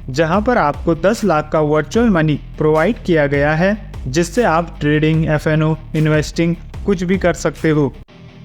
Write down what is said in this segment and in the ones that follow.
जहां पर आपको 10 लाख का वर्चुअल मनी प्रोवाइड किया गया है, जिससे आप ट्रेडिंग, FNO, इन्वेस्टिंग कुछ भी कर सकते हो।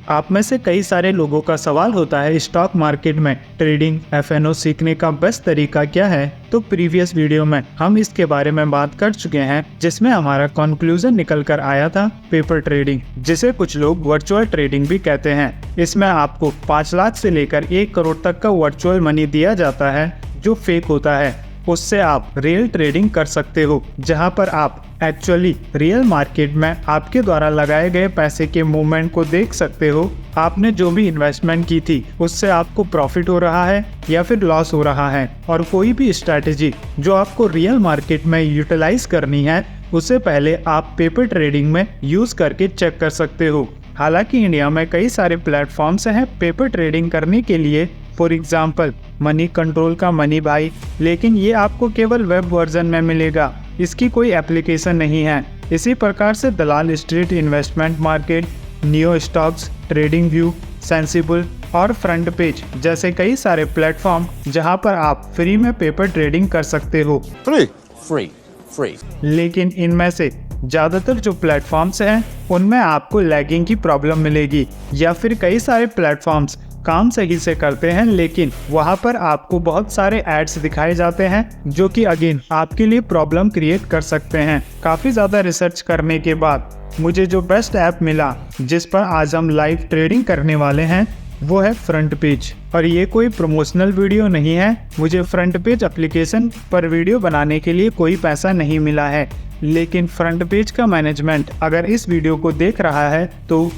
आप में से कई सारे लोगों का सवाल होता है स्टॉक मार्केट में ट्रेडिंग, FNO सीखने का बेस्ट तरीका क्या है। तो प्रीवियस वीडियो में हम इसके बारे में बात कर चुके हैं, जिसमें हमारा कंक्लूजन निकल कर आया था पेपर ट्रेडिंग, जिसे कुछ लोग वर्चुअल ट्रेडिंग भी कहते हैं। इसमें आपको 5 लाख से लेकर 1 करोड़ तक का वर्चुअल मनी दिया जाता है जो फेक होता है। उससे आप रियल ट्रेडिंग कर सकते हो, जहां पर आप एक्चुअली रियल मार्केट में आपके द्वारा लगाए गए पैसे के मूवमेंट को देख सकते हो। आपने जो भी इन्वेस्टमेंट की थी उससे आपको प्रॉफिट हो रहा है या फिर लॉस हो रहा है, और कोई भी स्ट्रैटेजी जो आपको रियल मार्केट में यूटिलाइज करनी है उससे पहले आप पेपर ट्रेडिंग में यूज करके चेक कर सकते हो। हालांकि इंडिया में कई सारे प्लेटफॉर्म्स हैं पेपर ट्रेडिंग करने के लिए, फॉर एग्जाम्पल मनी कंट्रोल का मनी भाई, लेकिन ये आपको केवल वेब वर्जन में मिलेगा, इसकी कोई एप्लीकेशन नहीं है। इसी प्रकार से Dalal Street, Investment Market, Neo Stocks, Trading View, Sensibull और फ्रंट पेज जैसे कई सारे प्लेटफॉर्म जहां पर आप फ्री में पेपर ट्रेडिंग कर सकते हो। फ्री। लेकिन इनमें से ज़्यादातर जो प्लेटफॉर्म्स हैं उनमें आपको लैगिंग की प्रॉब्लम मिलेगी, या फिर कई सारे प्लेटफॉर्म्स काम सही से करते हैं लेकिन वहां पर आपको बहुत सारे एड्स दिखाए जाते हैं जो कि अगेन आपके लिए प्रॉब्लम क्रिएट कर सकते हैं। काफ़ी ज़्यादा रिसर्च करने के बाद मुझे जो बेस्ट ऐप मिला जिस पर आज हम लाइव ट्रेडिंग करने वाले हैं वो है फ्रंट पेज। और ये कोई प्रमोशनल वीडियो नहीं है, मुझे फ्रंट पेज एप्लीकेशन पर वीडियो बनाने के लिए कोई पैसा नहीं मिला है, लेकिन फ्रंट पेज का मैनेजमेंट अगर इस वीडियो को देख रहा है तो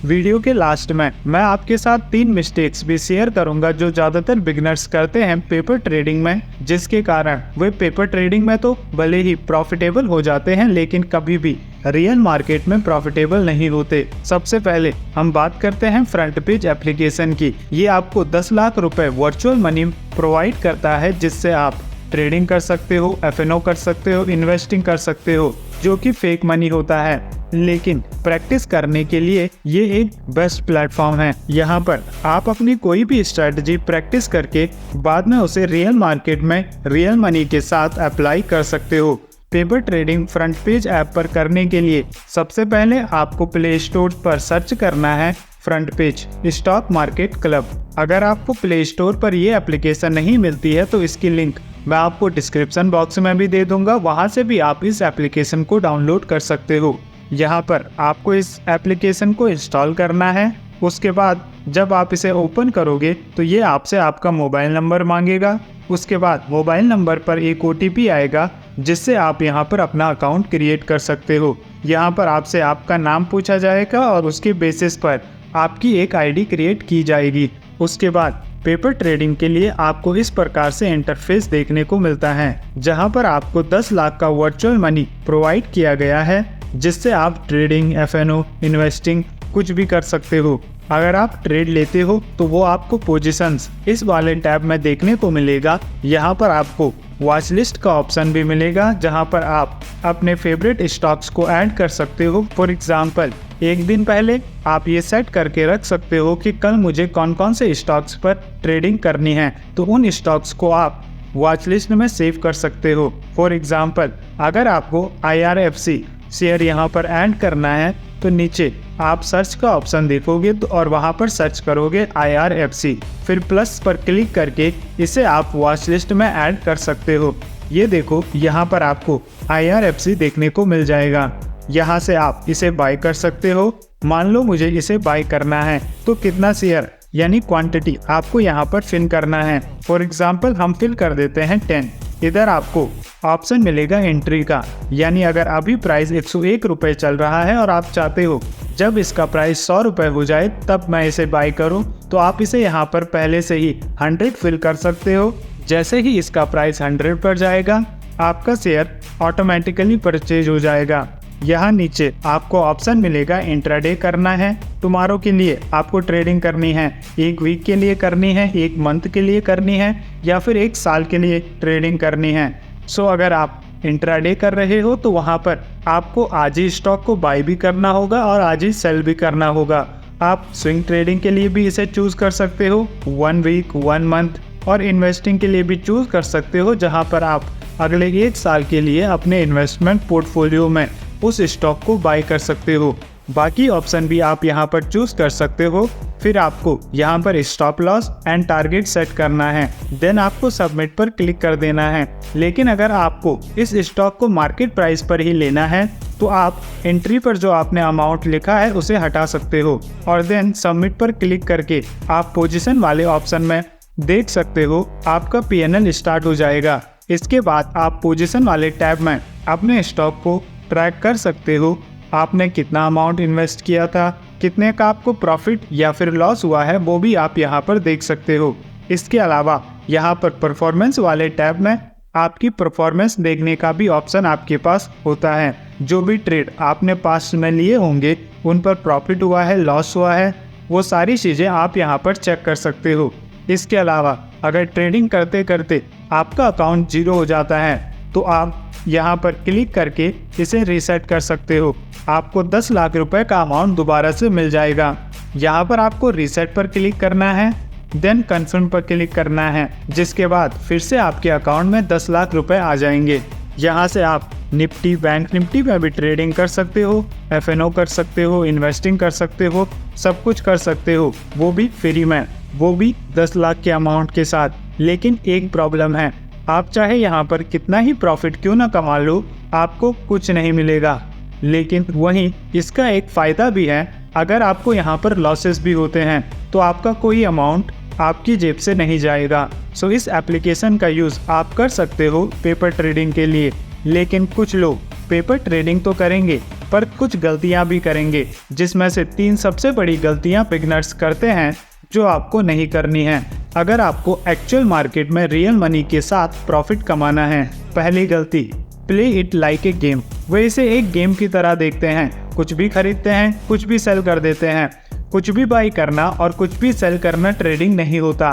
वीडियो के लास्ट में मैं आपके साथ 3 मिस्टेक्स भी शेयर करूंगा जो ज़्यादातर बिगनर्स करते हैं पेपर ट्रेडिंग में, जिसके कारण वे पेपर ट्रेडिंग में तो भले ही प्रॉफिटेबल हो जाते हैं लेकिन कभी भी रियल मार्केट में प्रॉफिटेबल नहीं होते। सबसे पहले हम बात करते हैं फ्रंट पेज एप्लीकेशन की। ये आपको 10 लाख रुपए वर्चुअल मनी प्रोवाइड करता है, जिससे आप ट्रेडिंग कर सकते हो, FNO कर सकते हो, इन्वेस्टिंग कर सकते हो, जो कि फेक मनी होता है। लेकिन प्रैक्टिस करने के लिए ये एक बेस्ट प्लेटफॉर्म है। यहाँ पर आप अपनी कोई भी स्ट्रेटजी प्रैक्टिस करके बाद में उसे रियल मार्केट में रियल मनी के साथ अप्लाई कर सकते हो। Paper trading front page app पर करने के लिए सबसे पहले आपको प्ले स्टोर पर सर्च करना है front page stock market club. अगर आपको प्ले स्टोर पर ये एप्लीकेशन नहीं मिलती है तो इसकी लिंक मैं आपको डिस्क्रिप्शन बॉक्स में भी दे दूंगा, वहां से भी आप इस एप्लीकेशन को डाउनलोड कर सकते हो। यहाँ पर आपको इस एप्लीकेशन को इंस्टॉल करना है। उसके बाद जब आप इसे ओपन करोगे तो ये आपसे आपका मोबाइल नंबर मांगेगा। उसके बाद मोबाइल नंबर पर एक OTP आएगा, जिससे आप यहाँ पर अपना अकाउंट क्रिएट कर सकते हो। यहाँ पर आपसे आपका नाम पूछा जाएगा और उसके बेसिस पर आपकी एक ID क्रिएट की जाएगी। उसके बाद पेपर ट्रेडिंग के लिए आपको इस प्रकार से इंटरफेस देखने को मिलता है, जहां पर आपको 10 लाख का वर्चुअल मनी प्रोवाइड किया गया है, जिससे आप ट्रेडिंग, FNO, इन्वेस्टिंग कुछ भी कर सकते हो। अगर आप ट्रेड लेते हो तो वो आपको पोजीशंस इस वाले टैब में देखने को मिलेगा। यहाँ पर आपको वॉच लिस्ट का ऑप्शन भी मिलेगा, जहाँ पर आप अपने फेवरेट स्टॉक्स को ऐड कर सकते हो। फॉर एग्जाम्पल एक दिन पहले आप ये सेट करके रख सकते हो कि कल मुझे कौन कौन से स्टॉक्स पर ट्रेडिंग करनी है, तो उन स्टॉक्स को आप वॉच लिस्ट में सेव कर सकते हो। फॉर एग्जाम्पल अगर आपको IRFC शेयर यहाँ पर ऐड करना है तो नीचे आप सर्च का ऑप्शन देखोगे तो और वहाँ पर सर्च करोगे IRFC, फिर प्लस पर क्लिक करके इसे आप वॉच लिस्ट में ऐड कर सकते हो। ये देखो यहाँ पर आपको IRFC देखने को मिल जाएगा। यहाँ से आप इसे बाय कर सकते हो। मान लो मुझे इसे बाय करना है तो कितना शेयर यानी क्वांटिटी आपको यहाँ पर फिल करना है। फॉर एग्जाम्पल हम फिल कर देते हैं 10। इधर आपको ऑप्शन मिलेगा एंट्री का, यानी अगर अभी प्राइस 101 रुपये चल रहा है और आप चाहते हो जब इसका प्राइस 100 रुपये हो जाए तब मैं इसे बाय करूं, तो आप इसे यहाँ पर पहले से ही 100 फिल कर सकते हो। जैसे ही इसका प्राइस 100 पर जाएगा आपका शेयर ऑटोमेटिकली परचेज हो जाएगा। यहाँ नीचे आपको ऑप्शन मिलेगा इंट्राडे करना है। टुमारो के लिए आपको ट्रेडिंग करनी है, 1 वीक के लिए करनी है, 1 मंथ के लिए करनी है, या फिर 1 साल के लिए ट्रेडिंग करनी है। सो अगर आप इंट्राडे कर रहे हो तो वहाँ पर आपको आज ही स्टॉक को बाय भी करना होगा और आज ही सेल भी करना होगा। आप स्विंग ट्रेडिंग के लिए भी इसे चूज कर सकते हो, 1 वीक, 1 मंथ और इन्वेस्टिंग के लिए भी चूज कर सकते हो, जहां पर आप अगले 1 साल के लिए अपने इन्वेस्टमेंट पोर्टफोलियो में उस स्टॉक को बाय कर सकते हो। बाकी ऑप्शन भी आप यहाँ पर चूज कर सकते हो। फिर आपको यहाँ पर stop loss and target set करना है, देन आपको सबमिट पर क्लिक कर देना है। लेकिन अगर आपको इस स्टॉक को मार्केट प्राइस पर ही लेना है तो आप एंट्री पर जो आपने अमाउंट लिखा है उसे हटा सकते हो और देन सबमिट पर क्लिक करके आप पोजीशन वाले ऑप्शन में देख सकते हो आपका PNL स्टार्ट हो जाएगा। इसके बाद आप पोजीशन वाले टैब में अपने स्टॉक को ट्रैक कर सकते हो। आपने कितना अमाउंट इन्वेस्ट किया था, कितने का आपको प्रॉफिट या फिर लॉस हुआ है, वो भी आप यहाँ पर देख सकते हो। इसके अलावा यहाँ पर परफॉर्मेंस वाले टैब में आपकी परफॉर्मेंस देखने का भी ऑप्शन आपके पास होता है। जो भी ट्रेड आपने पास्ट में लिए होंगे, उन पर प्रॉफिट हुआ है, लॉस हुआ है, वो सारी चीज़ें आप यहाँ पर चेक कर सकते हो। इसके अलावा अगर ट्रेडिंग करते करते आपका अकाउंट 0 हो जाता है तो आप यहाँ पर क्लिक करके इसे रीसेट कर सकते हो। आपको 10 लाख रुपए का अमाउंट दोबारा से मिल जाएगा। यहाँ पर आपको रीसेट पर क्लिक करना है, देन कन्फर्म पर क्लिक करना है, जिसके बाद फिर से आपके अकाउंट में 10 लाख रुपए आ जाएंगे। यहाँ से आप निफ्टी, बैंक निफ्टी में भी ट्रेडिंग कर सकते हो, FNO कर सकते हो, इन्वेस्टिंग कर सकते हो, सब कुछ कर सकते हो, वो भी फ्री में, वो भी 10 लाख के अमाउंट के साथ। लेकिन एक प्रॉब्लम है, आप चाहे यहाँ पर कितना ही प्रॉफिट क्यों ना कमा लो, आपको कुछ नहीं मिलेगा। लेकिन वहीं इसका एक फ़ायदा भी है, अगर आपको यहाँ पर लॉसेस भी होते हैं तो आपका कोई अमाउंट आपकी जेब से नहीं जाएगा। सो इस एप्लीकेशन का यूज़ आप कर सकते हो पेपर ट्रेडिंग के लिए। लेकिन कुछ लोग पेपर ट्रेडिंग तो करेंगे पर कुछ गलतियाँ भी करेंगे, जिसमें से 3 सबसे बड़ी गलतियाँ बिगनर्स करते हैं जो आपको नहीं करनी है अगर आपको एक्चुअल मार्केट में रियल मनी के साथ प्रॉफिट कमाना है। पहली गलती, play it like a game. वे इसे एक गेम की तरह देखते हैं, कुछ भी खरीदते हैं, कुछ भी सेल कर देते हैं। कुछ भी बाई करना और कुछ भी सेल करना ट्रेडिंग नहीं होता।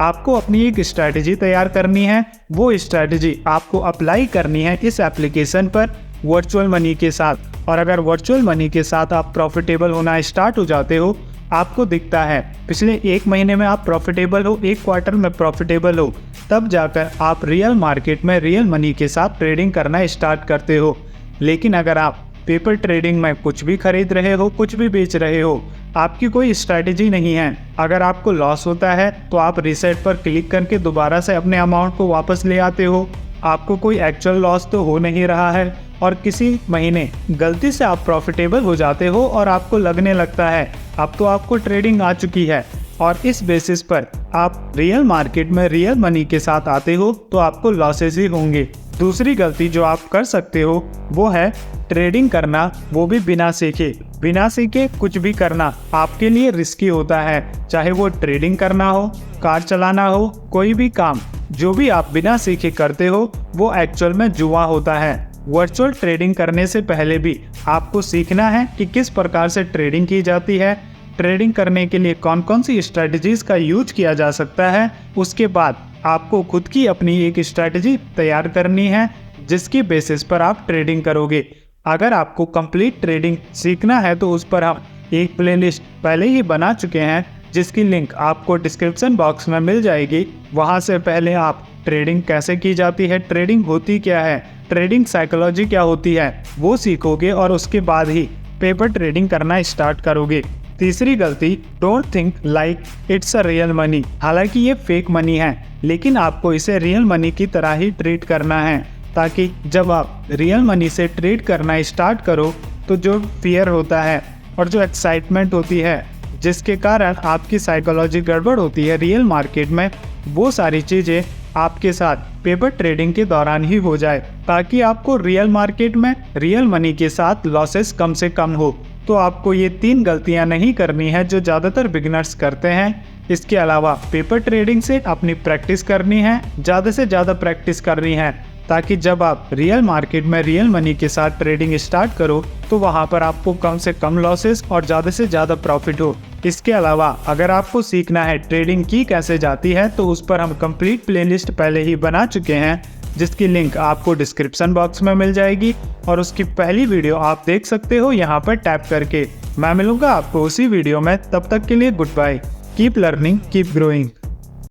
आपको अपनी एक स्ट्रैटेजी तैयार करनी है, वो स्ट्रैटेजी आपको अप्लाई करनी है इस एप्लीकेशन पर वर्चुअल मनी के साथ। और अगर वर्चुअल मनी के साथ आप प्रॉफिटेबल होना स्टार्ट हो जाते हो, आपको दिखता है पिछले 1 महीने में आप प्रॉफिटेबल हो, 1 क्वार्टर में प्रॉफिटेबल हो, तब जाकर आप रियल मार्केट में रियल मनी के साथ ट्रेडिंग करना स्टार्ट करते हो। लेकिन अगर आप पेपर ट्रेडिंग में कुछ भी खरीद रहे हो, कुछ भी बेच रहे हो, आपकी कोई स्ट्रैटेजी नहीं है, अगर आपको लॉस होता है तो आप रीसेट पर क्लिक करके दोबारा से अपने अमाउंट को वापस ले आते हो। आपको कोई एक्चुअल लॉस तो हो नहीं रहा है और किसी महीने गलती से आप प्रॉफिटेबल हो जाते हो और आपको लगने लगता है अब तो आपको ट्रेडिंग आ चुकी है, और इस बेसिस पर आप रियल मार्केट में रियल मनी के साथ आते हो तो आपको लॉसेस ही होंगे। दूसरी गलती जो आप कर सकते हो वो है ट्रेडिंग करना, वो भी बिना सीखे। बिना सीखे कुछ भी करना आपके लिए रिस्की होता है, चाहे वो ट्रेडिंग करना हो, कार चलाना हो, कोई भी काम जो भी आप बिना सीखे करते हो वो एक्चुअल में जुआ होता है। वर्चुअल ट्रेडिंग करने से पहले भी आपको सीखना है कि किस प्रकार से ट्रेडिंग की जाती है, ट्रेडिंग करने के लिए कौन कौन सी स्ट्रैटेजीज का यूज किया जा सकता है। उसके बाद आपको खुद की अपनी एक स्ट्रैटेजी तैयार करनी है, जिसकी बेसिस पर आप ट्रेडिंग करोगे। अगर आपको कंप्लीट ट्रेडिंग सीखना है तो उस पर हम एक प्लेलिस्ट पहले ही बना चुके हैं, जिसकी लिंक आपको डिस्क्रिप्शन बॉक्स में मिल जाएगी। वहां से पहले आप ट्रेडिंग कैसे की जाती है, ट्रेडिंग होती क्या है, ट्रेडिंग साइकोलॉजी क्या होती है, वो सीखोगे और उसके बाद ही पेपर ट्रेडिंग करना स्टार्ट करोगे। तीसरी गलती, don't think like it's a real money. हालांकि ये फेक मनी है, लेकिन आपको इसे रियल मनी की तरह ही ट्रीट करना है, ताकि जब आप रियल मनी से ट्रेड करना स्टार्ट करो तो जो फियर होता है और जो एक्साइटमेंट होती है, जिसके कारण आपकी साइकोलॉजी गड़बड़ होती है रियल मार्केट में, वो सारी चीज़ें आपके साथ पेपर ट्रेडिंग के दौरान ही हो जाए, ताकि आपको रियल मार्केट में रियल मनी के साथ लॉसेस कम से कम हो। तो आपको ये 3 गलतियां नहीं करनी है जो ज़्यादातर बिगिनर्स करते हैं। इसके अलावा पेपर ट्रेडिंग से अपनी प्रैक्टिस करनी है, ज़्यादा से ज़्यादा प्रैक्टिस करनी है, ताकि जब आप रियल मार्केट में रियल मनी के साथ ट्रेडिंग स्टार्ट करो तो वहाँ पर आपको कम से कम लॉसेस और ज़्यादा से ज़्यादा प्रॉफिट हो। इसके अलावा अगर आपको सीखना है ट्रेडिंग की कैसे जाती है तो उस पर हम कंप्लीट प्लेलिस्ट पहले ही बना चुके हैं, जिसकी लिंक आपको डिस्क्रिप्शन बॉक्स में मिल जाएगी और उसकी पहली वीडियो आप देख सकते हो यहाँ पर टैप करके। मैं मिलूंगा आपको उसी वीडियो में, तब तक के लिए good bye. Keep learning, keep growing.